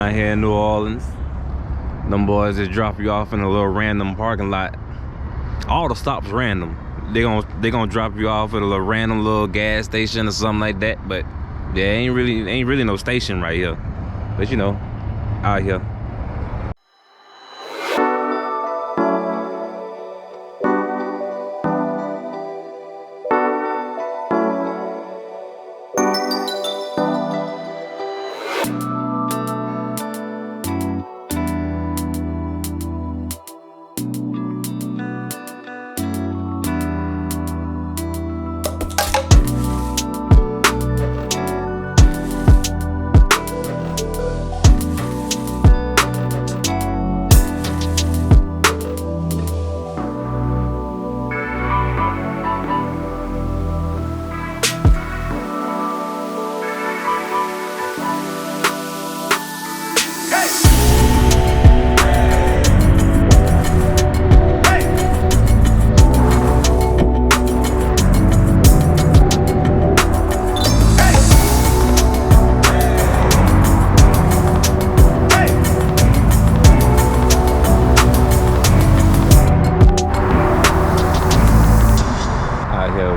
Out here in New Orleans, them boys just drop you off in a little random parking lot. All the stops random. They gonna drop you off at a little random little gas station or something like that. But yeah, ain't really no station right here. But you know, out here.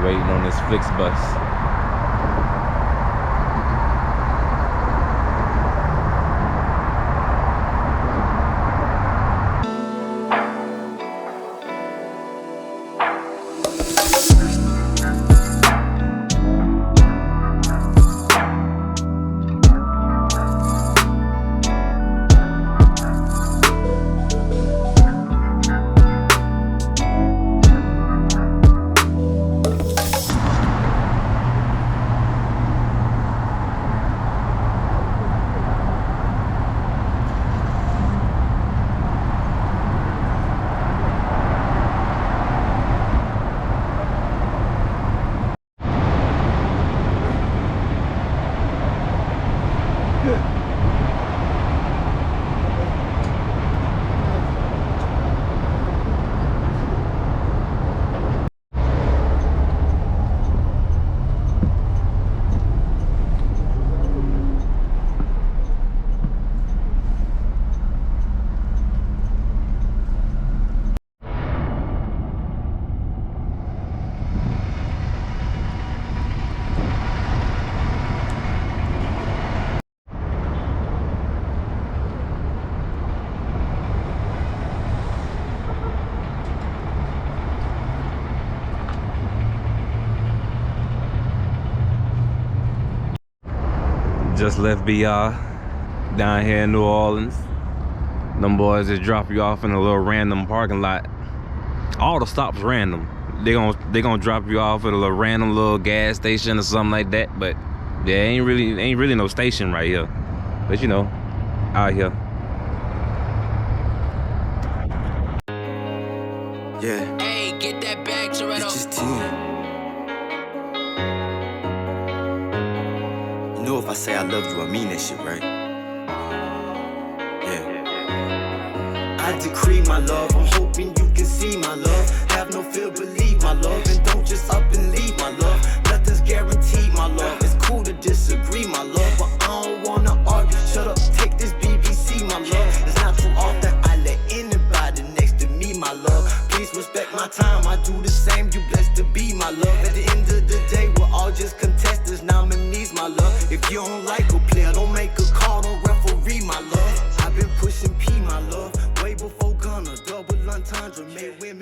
Waiting on this FlixBus. Just left BR down here in New Orleans. Them boys just drop you off in a little random parking lot. All the stops random. They gonna drop you off at a little random little gas station or something like that. But yeah, ain't really no station right here. But you know, out here. Yeah. Hey, get that bag, Toretto. It's just 10. You know if I say I love you, I mean that shit, right? Yeah. I decree my love, I'm hoping you can see my love. Have no fear, believe my love, and don't just up and leave my love. Nothing's guaranteed, my love. It's cool to disagree, my love, but I don't wanna argue. Shut up, take this BBC, my love. It's not too often I let anybody next to me, my love. Please respect my time, I do the same. You blessed to be my love. At the end of the day, we're all just contestants, nominees, my love. If you don't like a player, don't make a call, don't referee, my love. I've been pushing P, my love, way before Gunna, double entendre, made women.